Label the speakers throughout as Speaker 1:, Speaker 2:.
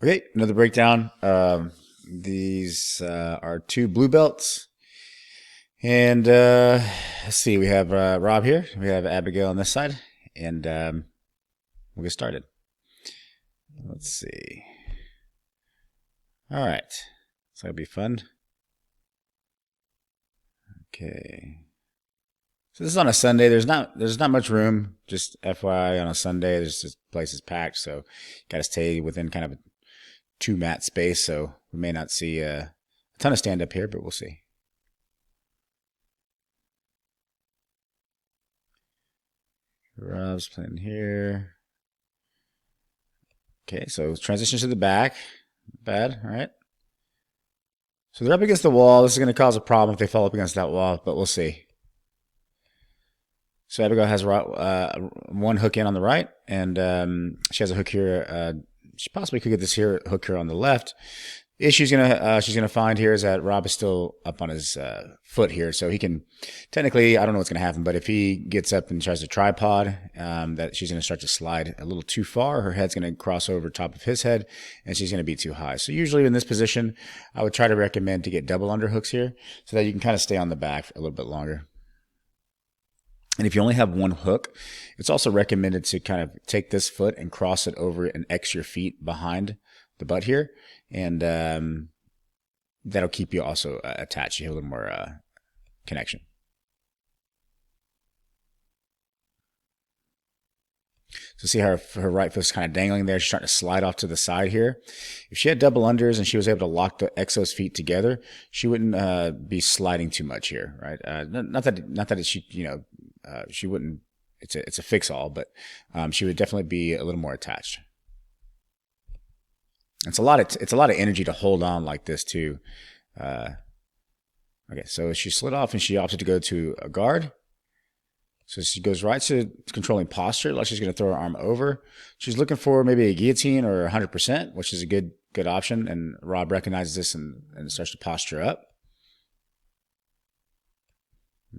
Speaker 1: Okay, another breakdown. These are two blue belts. And let's see, we have Rob here. We have Abigail on this side. And we'll get started. Let's see. All right. So that'll be fun. Okay. So this is on a Sunday. There's not much room. Just FYI, on a Sunday, this place is packed. So got to stay within kind of a 2 mat space. So we may not see a ton of stand up here, but we'll see. Rob's playing here. Okay, so transition to the back. Bad, all right. So they're up against the wall. This is going to cause a problem if they fall up against that wall, but we'll see. So Abigail has one hook in on the right, and she has a hook here. She possibly could get this hook here on the left. The issue she's gonna find here is that Rob is still up on his foot here, so he can technically, I don't know what's gonna happen, but if he gets up and tries to tripod, that she's gonna start to slide a little too far. Her head's gonna cross over top of his head, and she's gonna be too high. So usually in this position, I would try to recommend to get double underhooks here, so that you can kind of stay on the back a little bit longer. And if you only have one hook, it's also recommended to kind of take this foot and cross it over and X your feet behind the butt here. And that'll keep you also attached. You have a little more connection. So see how her right foot's kind of dangling there. She's starting to slide off to the side here. If she had double unders and she was able to lock the Exo's feet together, she wouldn't be sliding too much here, right? Not that she, she wouldn't. It's a fix all, but she would definitely be a little more attached. It's a lot of energy to hold on like this too. Okay, so she slid off and she opted to go to a guard. So she goes right to controlling posture, like she's going to throw her arm over. She's looking for maybe a guillotine or 100%, which is a good option. And Rob recognizes this and starts to posture up.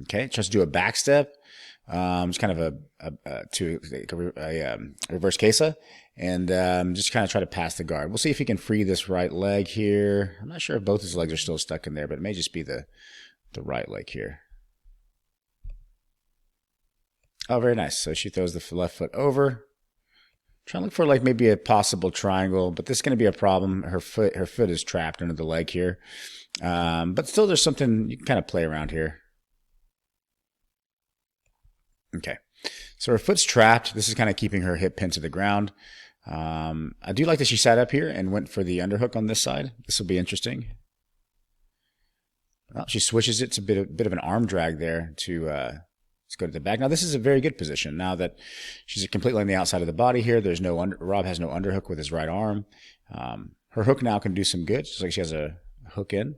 Speaker 1: Okay, tries to do a back step. It's kind of a reverse quesa, and just kind of try to pass the guard. We'll see if he can free this right leg here. I'm not sure if both his legs are still stuck in there, but it may just be the right leg here. Oh, very nice. So she throws the left foot over. Trying to look for like maybe a possible triangle, but this is going to be a problem. Her foot is trapped under the leg here, but still there's something you can kind of play around here. Okay, so her foot's trapped. This is kind of keeping her hip pinned to the ground. I do like that she sat up here and went for the underhook on this side. This will be interesting. Well, she switches it. It's a bit of an arm drag there to let's go to the back. Now this is a very good position. Now that she's completely on the outside of the body here, there's no Rob has no underhook with his right arm. Her hook now can do some good. Just like she has a hook in.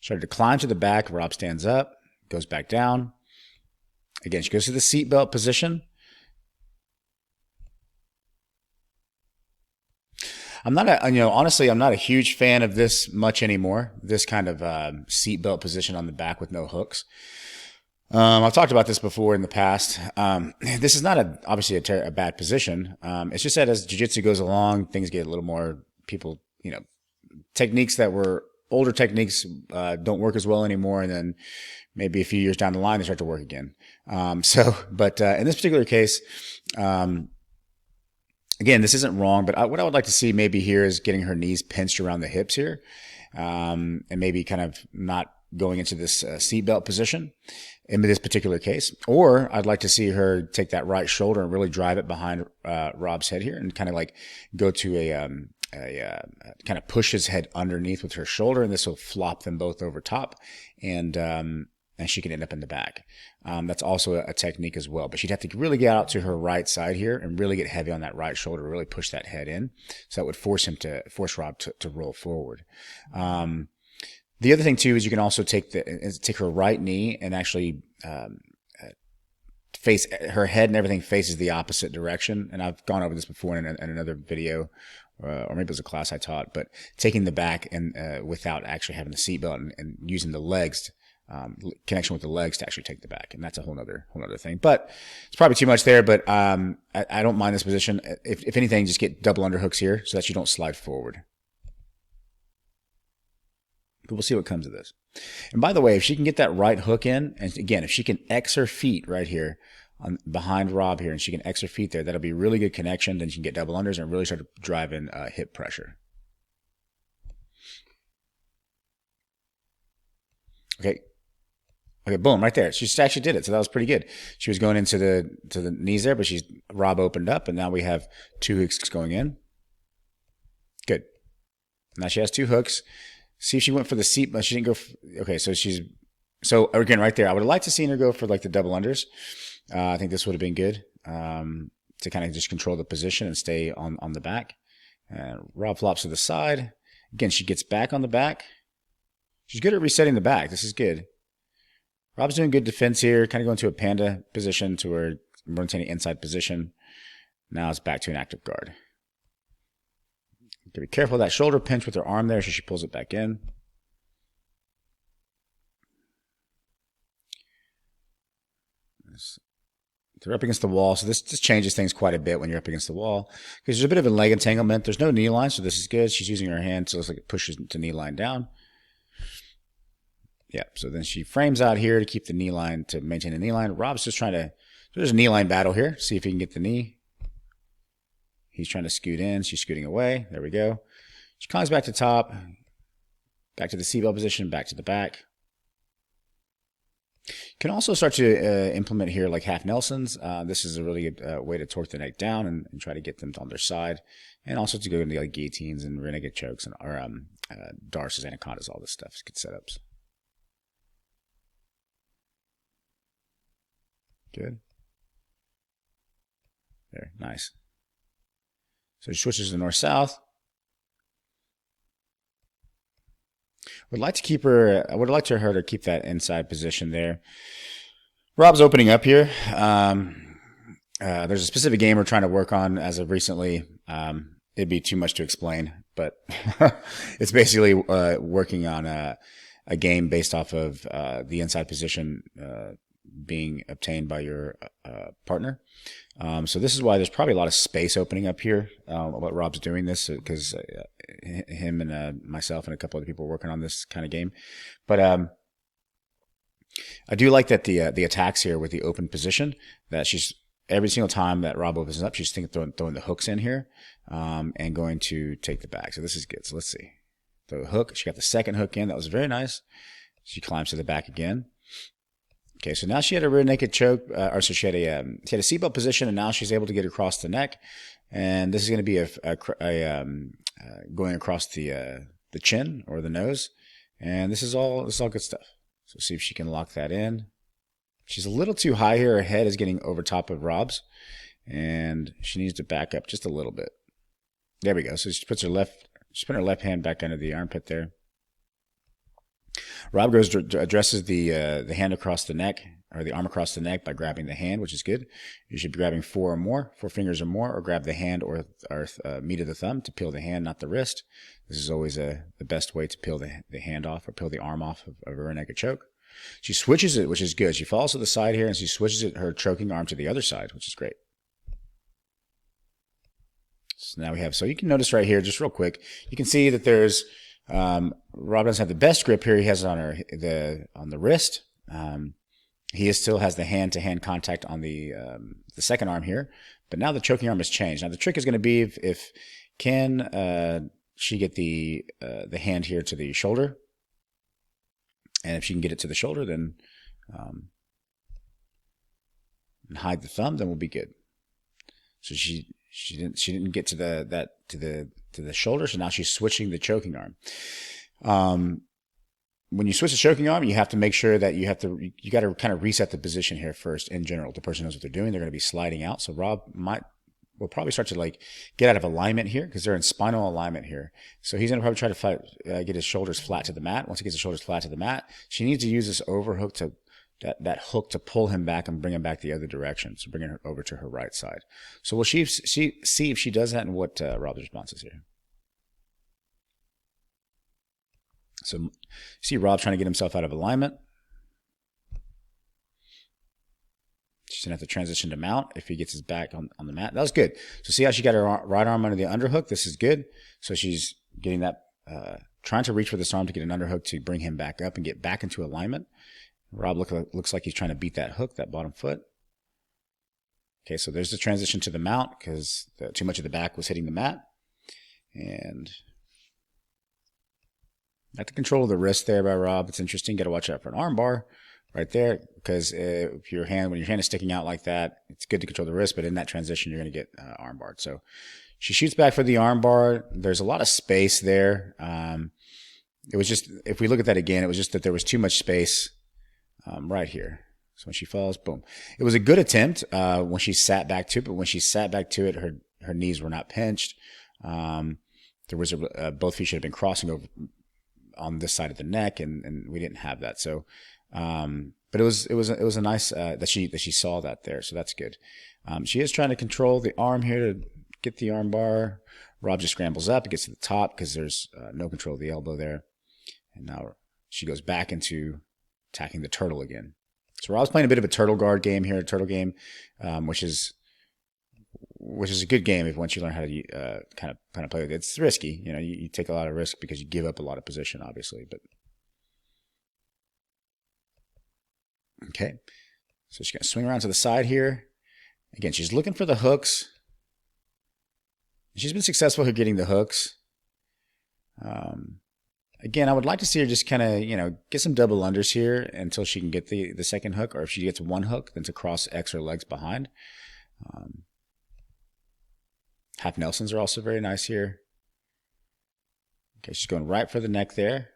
Speaker 1: Started to climb to the back. Rob stands up, goes back down. Again, she goes to the seatbelt position. Honestly, I'm not a huge fan of this much anymore. This kind of seatbelt position on the back with no hooks. I've talked about this before in the past. This is not obviously a bad position. It's just that as jiu-jitsu goes along, things get a little more techniques that were older techniques don't work as well anymore, and then maybe a few years down the line they start to work again. But in this particular case, again, this isn't wrong, but what I would like to see maybe here is getting her knees pinched around the hips here, and maybe kind of not going into this seatbelt position in this particular case. Or I'd like to see her take that right shoulder and really drive it behind Rob's head here and kind of like go to kind of push his head underneath with her shoulder, and this will flop them both over top, and she can end up in the back. That's also a technique as well, but she'd have to really get out to her right side here and really get heavy on that right shoulder, really push that head in. So that would force Rob to roll forward. The other thing too is you can also take her right knee and actually face her head, and everything faces the opposite direction. And I've gone over this before in another video, or maybe it was a class I taught, but taking the back and without actually having the seatbelt and using the legs connection with the legs to actually take the back. And that's a whole nother thing. But it's probably too much there. But I don't mind this position. If anything, just get double underhooks here so that you don't slide forward. But we'll see what comes of this. And by the way, if she can get that right hook in, and again, if she can X her feet right here behind Rob here, and she can X her feet there, that'll be really good connection. Then she can get double unders and really start to drive in hip pressure. Okay. Okay, boom, right there. She actually did it, so that was pretty good. She was going into the knees there, but Rob opened up, and now we have 2 hooks going in. Good. Now she has 2 hooks. See if she went for the seat, but she didn't go. Okay, so again, right there, I would have liked to see her go for like the double unders. I think this would have been good to kind of just control the position and stay on the back. Rob flops to the side. Again, she gets back on the back. She's good at resetting the back. This is good. Rob's doing good defense here, kind of going to a panda position to her rotating inside position. Now it's back to an active guard. Be careful of that shoulder pinch with her arm there so she pulls it back in. They're up against the wall, so this changes things quite a bit when you're up against the wall because there's a bit of a leg entanglement. There's no knee line, so this is good. She's using her hand, so it looks like it pushes to knee line down. Yeah, so then she frames out here to keep the knee line, to maintain the knee line. Rob's just trying to, there's a knee line battle here. See if he can get the knee. He's trying to scoot in. She's scooting away. There we go. She climbs back to top, back to the seatbelt position, back to the back. You can also start to implement here like half Nelsons. This is a really good way to torque the neck down and try to get them on their side. And also to go into like guillotines and renegade chokes and or Darces, anacondas, all this stuff. It's good setups. Good. There, nice. So she switches to north-south. Would like to keep her. I would like her to keep that inside position there. Rob's opening up here. There's a specific game we're trying to work on as of recently. It'd be too much to explain, but it's basically working on a game based off of the inside position being obtained by your partner. So this is why there's probably a lot of space opening up here. What Rob's doing this because him and myself and a couple other people are working on this kind of game. But I do like that the attacks here with the open position, that she's every single time that Rob opens up, she's throwing the hooks in here and going to take the back. So this is good. So let's see. The hook, she got the second hook in. That was very nice. She climbs to the back again. Okay, so now she had a rear naked choke, or so she had a seatbelt position, and now she's able to get across the neck, and this is going to be going across the chin or the nose, and this is all good stuff. So see if she can lock that in. She's a little too high here. Her head is getting over top of Rob's, and she needs to back up just a little bit. There we go. So she puts her left hand back under the armpit there. Rob addresses the hand across the neck, or the arm across the neck, by grabbing the hand, which is good. You should be grabbing 4 fingers or more, or grab the hand or meat of the thumb to peel the hand, not the wrist. This is always the best way to peel the hand off, or peel the arm off of a rear naked choke. She switches it, which is good. She falls to the side here, and she switches her choking arm to the other side, which is great. So now we have, so you can notice right here, just real quick, you can see that there's, Rob doesn't have the best grip here. He has it on the wrist. He still has the hand-to-hand contact on the second arm here, but now the choking arm has changed. Now the trick is going to be if can she get the hand here to the shoulder, and if she can get it to the shoulder, then and hide the thumb, then we'll be good. So she didn't get to the shoulder, so now she's switching the choking arm. When you switch the choking arm, you have to make sure that you got to kind of reset the position here first. In general, the person knows what they're doing. They're going to be sliding out. So Rob will probably start to get out of alignment here, because they're in spinal alignment here. So he's going to probably try to get his shoulders flat to the mat. Once he gets his shoulders flat to the mat, she needs to use this overhook to that hook to pull him back and bring him back the other direction. So bringing her over to her right side. So we'll see if she does that, and what Rob's response is here. So see Rob trying to get himself out of alignment. She's going to have to transition to mount if he gets his back on the mat. That was good. So see how she got her right arm under the underhook? This is good. So she's getting that, trying to reach with this arm to get an underhook to bring him back up and get back into alignment. Rob looks like he's trying to beat that hook, that bottom foot. Okay, so there's the transition to the mount because too much of the back was hitting the mat. And at the control of the wrist there by Rob, it's interesting. Got to watch out for an arm bar right there because when your hand is sticking out like that, it's good to control the wrist, but in that transition, you're going to get arm barred. So she shoots back for the arm bar. There's a lot of space there. It was just, if we look at that again, it was just that there was too much space right here. So when she falls, boom. It was a good attempt when she sat back to it, but when she sat back to it, her knees were not pinched. There was both feet should have been crossing over on this side of the neck, and we didn't have that. So, but it was a nice that she saw that there. So that's good. She is trying to control the arm here to get the arm bar. Rob just scrambles up. It gets to the top because there's no control of the elbow there. And now she goes back into attacking the turtle again. So Rob's playing a bit of a turtle guard game here, a turtle game, which is a good game if once you learn how to kind of play with it. It's risky, you take a lot of risk because you give up a lot of position, obviously. But okay, so she's gonna swing around to the side here. Again, she's looking for the hooks. She's been successful here getting the hooks. Again, I would like to see her just kind of, get some double unders here until she can get the second hook, or if she gets one hook, then to cross X her legs behind. Half Nelsons are also very nice here. Okay, she's going right for the neck there.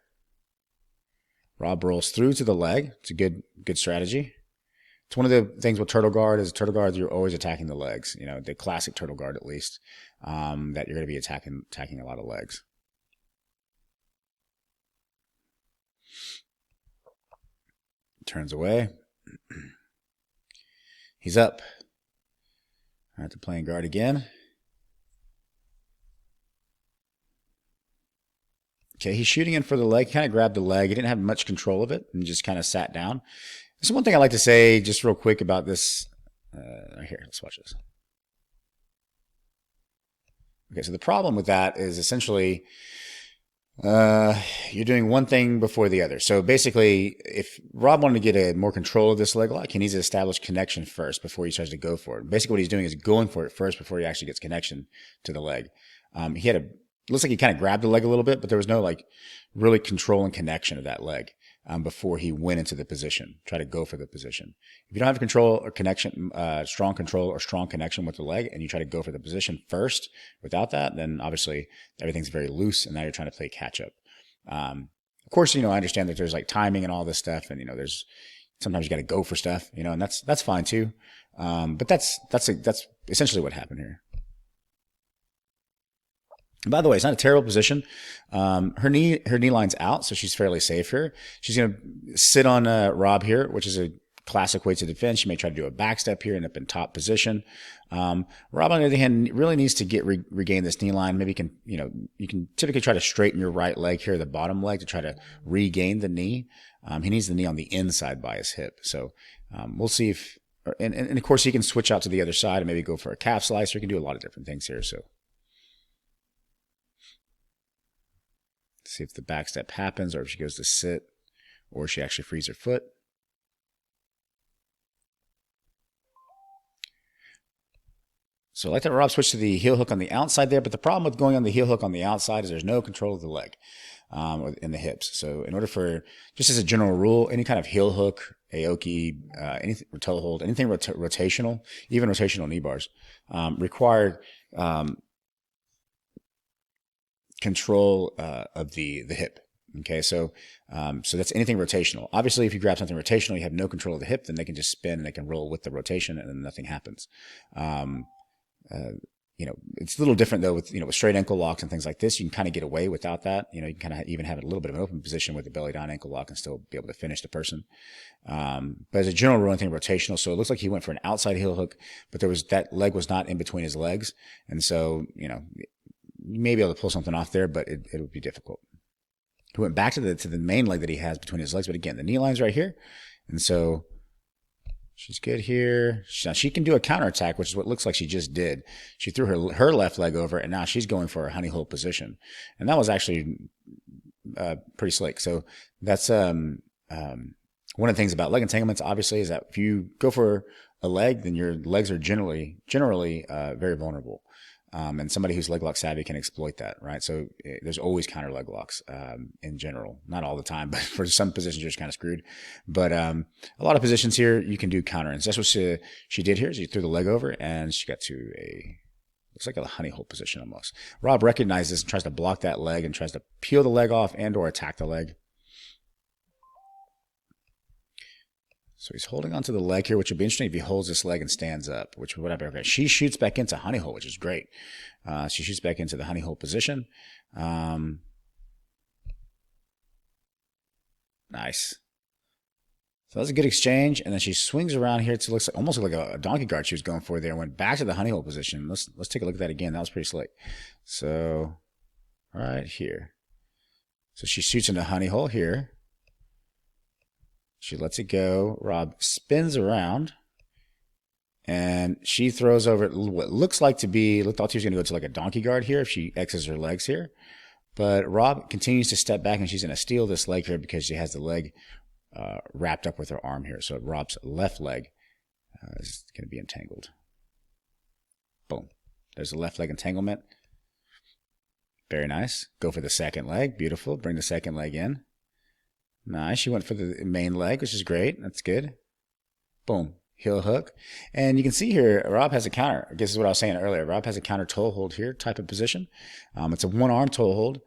Speaker 1: Rob rolls through to the leg. It's a good strategy. It's one of the things with turtle guard you're always attacking the legs. The classic turtle guard at least, that you're going to be attacking a lot of legs. Turns away. He's up. I have to play in guard again. Okay, he's shooting in for the leg. Kind of grabbed the leg. He didn't have much control of it and just kind of sat down. This is one thing I like to say just real quick about this. Here, let's watch this. Okay, so the problem with that is essentially you're doing one thing before the other. So basically, if Rob wanted to get more control of this leg lock, he needs to establish connection first before he tries to go for it. Basically, what he's doing is going for it first before he actually gets connection to the leg. Looks like he kind of grabbed the leg a little bit, but there was no really control and connection of that leg before he went into the position, try to go for the position. If you don't have control or connection, strong control or strong connection with the leg, and you try to go for the position first without that, then obviously everything's very loose, and now you're trying to play catch up. Of course, I understand that there's timing and all this stuff, and there's sometimes you got to go for stuff, and that's fine too. But that's essentially what happened here. By the way, it's not a terrible position. Her knee line's out, so she's fairly safe here. She's going to sit on Rob here, which is a classic way to defend. She may try to do a back step here, end up in top position. Rob, on the other hand, really needs to regain this knee line. Maybe you can typically try to straighten your right leg here, the bottom leg, to try to regain the knee. He needs the knee on the inside by his hip. So we'll see if, and of course he can switch out to the other side and maybe go for a calf slice, or he can do a lot of different things here. So. See if the back step happens, or if she goes to sit, or she actually frees her foot. So I like that Rob switched to the heel hook on the outside there, but the problem with going on the heel hook on the outside is there's no control of the leg in the hips. So in order for, just as a general rule, any kind of heel hook, aoki, anything, toe hold, anything rotational, even rotational knee bars, require control of the hip. Okay, so that's anything rotational. Obviously, if you grab something rotational, you have no control of the hip, then they can just spin and they can roll with the rotation, and then nothing happens. It's a little different though with straight ankle locks and things like this. You can kind of get away without that. You can kind of even have a little bit of an open position with the belly down ankle lock and still be able to finish the person. But as a general rule, anything rotational. So it looks like he went for an outside heel hook, but that leg was not in between his legs, and so you may be able to pull something off there, but it would be difficult. He went back to the main leg that he has between his legs, but again, the knee line's right here, and so She's good here. She can do a counterattack, which is what looks like she just did. She threw her left leg over, and now she's going for a honey hole position. And that was actually pretty slick. So that's one of the things about leg entanglements, obviously, is that if you go for a leg, then your legs are generally very vulnerable. And somebody who's leg lock savvy can exploit that, right? So there's always counter leg locks in general. Not all the time, but for some positions you're just kind of screwed. But a lot of positions here you can do counter. And so that's what she did here. She threw the leg over and she got to looks like a honey hole position almost. Rob recognizes this and tries to block that leg and tries to peel the leg off and or attack the leg. So he's holding onto the leg here, which would be interesting if he holds this leg and stands up, which whatever. Okay, she shoots back into honey hole, which is great. She shoots back into the honey hole position. Nice. So that's a good exchange, and then she swings around here to looks like, almost like a donkey guard she was going for there, and went back to the honey hole position. Let's take a look at that again. That was pretty slick. So right here. So she shoots into honey hole here. She lets it go. Rob spins around, and she throws over what looks like to be. Thought she was going to go to like a donkey guard here if she X's her legs here, but Rob continues to step back, and she's going to steal this leg here because she has the leg wrapped up with her arm here. So Rob's left leg is going to be entangled. Boom. There's the left leg entanglement. Very nice. Go for the second leg. Beautiful. Bring the second leg in. Nice. She went for the main leg, which is great. That's good. Boom. Heel hook. And you can see here, Rob has a counter. I guess this is what I was saying earlier. Rob has a counter toe hold here type of position. It's a one-arm toe hold,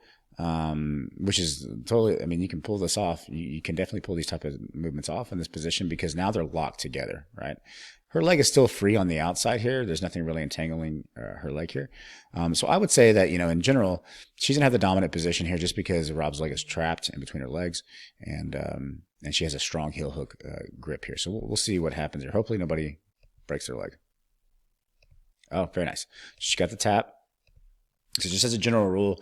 Speaker 1: which is totally, I mean, you can pull this off. You can definitely pull these type of movements off in this position because now they're locked together, right? Her leg is still free on the outside here. There's nothing really entangling her leg here. So I would say that, in general, she's going to have the dominant position here just because Rob's leg is trapped in between her legs. And she has a strong heel hook grip here. So we'll see what happens here. Hopefully nobody breaks their leg. Oh, very nice. She got the tap. So just as a general rule,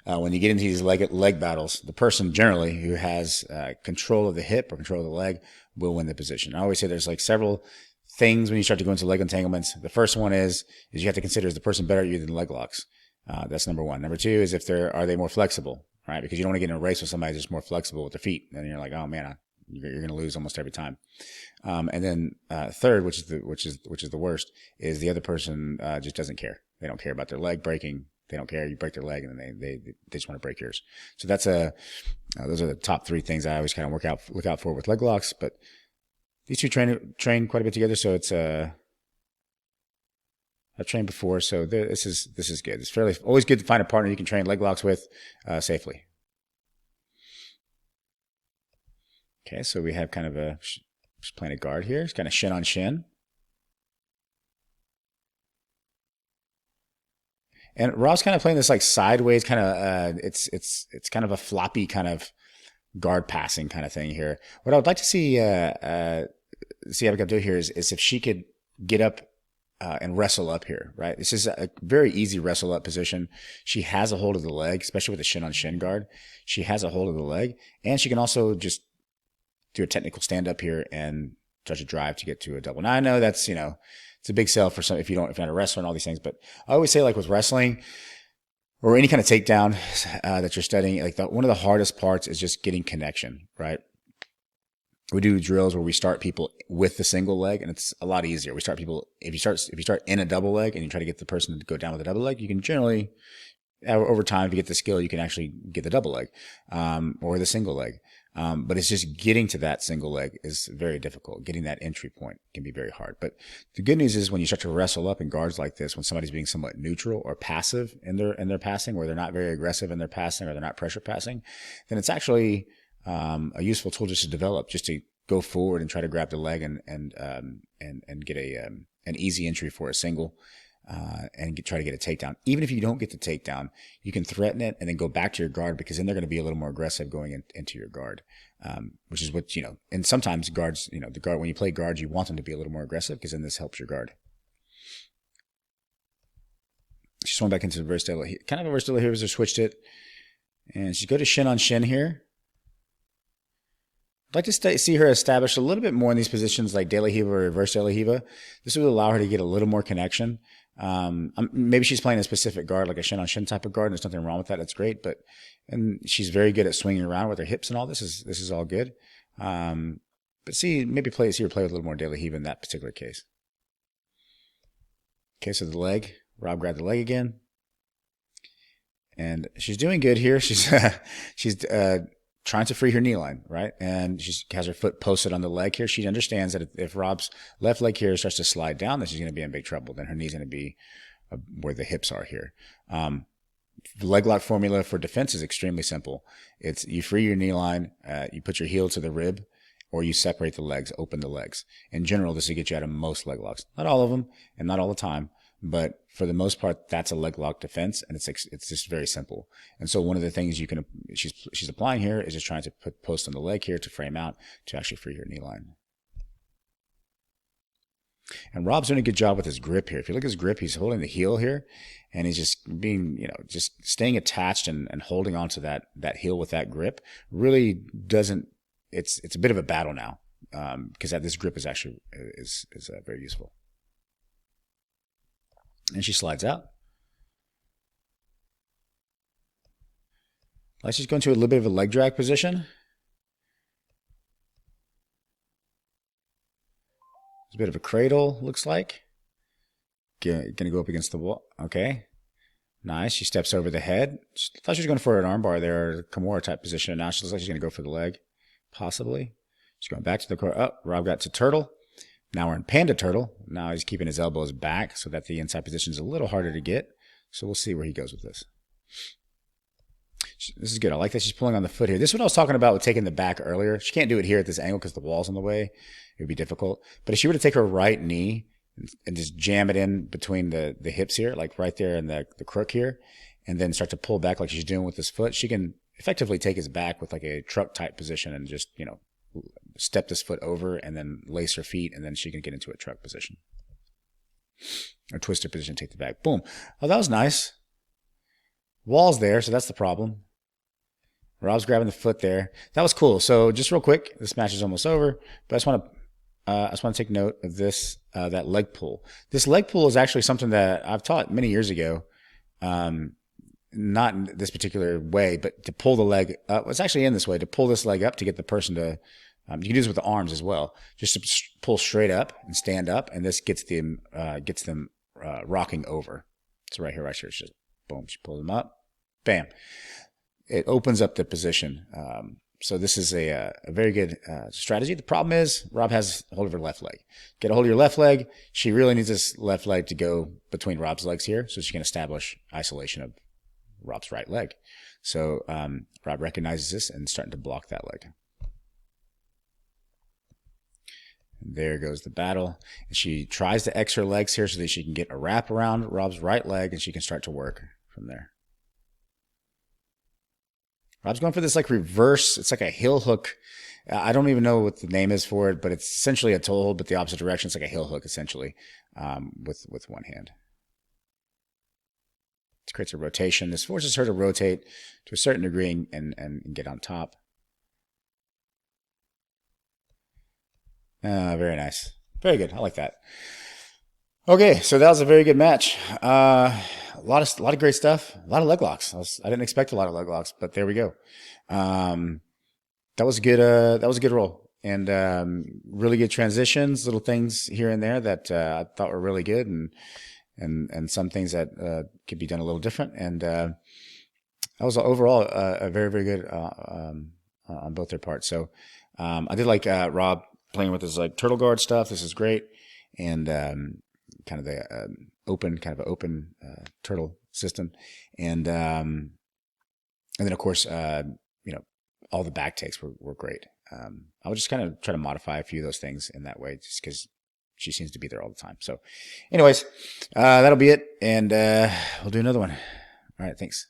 Speaker 1: when you get into these leg battles, the person generally who has control of the hip or control of the leg will win the position. I always say there's like several things when you start to go into leg entanglements. The first one is you have to consider, is the person better at you than leg locks? That's number one. Number two is are they more flexible, right? Because you don't want to get in a race with somebody that's more flexible with their feet. And you're like, oh man, you're going to lose almost every time. And then third, which is the worst, is the other person just doesn't care. They don't care about their leg breaking. They don't care. You break their leg, and then they just want to break yours. So that's those are the top three things I always kind of look out for with leg locks. But these two train quite a bit together, so it's I've trained before, so this is good. It's always good to find a partner you can train leg locks with safely. Okay, so we have kind of just playing a guard here. It's kind of shin on shin. And Rob's kind of playing this like sideways kind of, it's kind of a floppy kind of guard passing kind of thing here. What I would like to see Abigail do here is if she could get up and wrestle up here, right? This is a very easy wrestle up position. She has a hold of the leg, especially with a shin on shin guard. She has a hold of the leg, and she can also just do a technical stand up here and try to drive to get to a double. Now I know that's, it's a big sell for some if you're not a wrestler and all these things, but I always say like with wrestling or any kind of takedown that you're studying, like one of the hardest parts is just getting connection, right? We do drills where we start people with the single leg, and it's a lot easier. We start people if you start in a double leg and you try to get the person to go down with a double leg, you can generally over time, if you get the skill, you can actually get the double leg or the single leg. But it's just getting to that single leg is very difficult. Getting that entry point can be very hard. But the good news is when you start to wrestle up in guards like this, when somebody's being somewhat neutral or passive in their passing, where they're not very aggressive in their passing or they're not pressure passing, then it's actually a useful tool just to develop, just to go forward and try to grab the leg and get an easy entry for a single. And try to get a takedown. Even if you don't get the takedown, you can threaten it and then go back to your guard, because then they're going to be a little more aggressive going into your guard, which is what, and sometimes guards, the guard, when you play guards, you want them to be a little more aggressive because then this helps your guard. She swung back into the Verstella. Kind of a Verstella here as I switched it. And she's go to shin on shin here. I'd like to see her establish a little bit more in these positions like De La Hiva or reverse De La Hiva. This would allow her to get a little more connection. Maybe she's playing a specific guard, like a shin on shin type of guard, and there's nothing wrong with that. That's great. And she's very good at swinging around with her hips and all this. This is all good. But see her play with a little more De La Hiva in that particular case. Case of the leg. Rob grabbed the leg again. And she's doing good here. She's trying to free her knee line, right? And she has her foot posted on the leg here. She understands that if Rob's left leg here starts to slide down, then she's going to be in big trouble. Then her knee's going to be where the hips are here. The leg lock formula for defense is extremely simple. It's you free your knee line, you put your heel to the rib, or you separate the legs, open the legs. In general, this will get you out of most leg locks. Not all of them, and not all the time. But for the most part, that's a leg lock defense, and it's just very simple. And so one of the things she's applying here is just trying to put post on the leg here to frame out to actually free her knee line. And Rob's doing a good job with his grip here. If you look at his grip, he's holding the heel here, and he's just being, just staying attached and holding onto that heel with that grip. Really doesn't. It's a bit of a battle now because this grip is actually is very useful. And she slides out. Like she's going to a little bit of a leg drag position. There's a bit of a cradle, looks like. Going to go up against the wall. Okay. Nice. She steps over the head. She thought she was going for an armbar there, or Kimura type position. And now she looks like she's going to go for the leg, possibly. She's going back to the core. Oh, Rob got to turtle. Now we're in panda turtle. Now he's keeping his elbows back so that the inside position is a little harder to get. So we'll see where he goes with this. This is good. I like that she's pulling on the foot here. This is what I was talking about with taking the back earlier. She can't do it here at this angle because the wall's in the way. It would be difficult. But if she were to take her right knee and just jam it in between the hips here, like right there in the crook here, and then start to pull back like she's doing with this foot, she can effectively take his back with like a truck type position and just, step this foot over and then lace her feet, and then she can get into a truck position or twister position, take the back. Boom. Oh, that was nice. Wall's there, so that's the problem. Rob's grabbing the foot there. That was cool. So just real quick, this match is almost over, but I just want to take note of this, that leg pull. This leg pull is actually something that I've taught many years ago. Not in this particular way, but to pull the leg up. It's actually in this way, to pull this leg up to get the person to, you can do this with the arms as well, just to pull straight up and stand up, and this gets them rocking over. So right here, it's just boom, she pulls them up, bam. It opens up the position. So this is a very good strategy. The problem is Rob has a hold of her left leg. Get a hold of your left leg. She really needs this left leg to go between Rob's legs here so she can establish isolation of Rob's right leg. So Rob recognizes this and is starting to block that leg. And there goes the battle. And she tries to X her legs here so that she can get a wrap around Rob's right leg and she can start to work from there. Rob's going for this like reverse. It's like a heel hook. I don't even know what the name is for it, but it's essentially a toe hold, but the opposite direction. It's like a heel hook essentially with one hand. This creates a rotation. This forces her to rotate to a certain degree and get on top. Very nice. Very good. I like that. Okay, so that was a very good match. A lot of great stuff. A lot of leg locks. I didn't expect a lot of leg locks, but there we go. That was good. That was a good roll, and really good transitions. Little things here and there that I thought were really good, and some things that could be done a little different. And that was overall a very, very good on both their parts. So I did like Rob playing with his like turtle guard stuff. This is great, and kind of the open turtle system, and then of course all the back takes were great. I would just kind of try to modify a few of those things in that way, just because she seems to be there all the time. So, anyways, that'll be it, and we'll do another one. All right, thanks.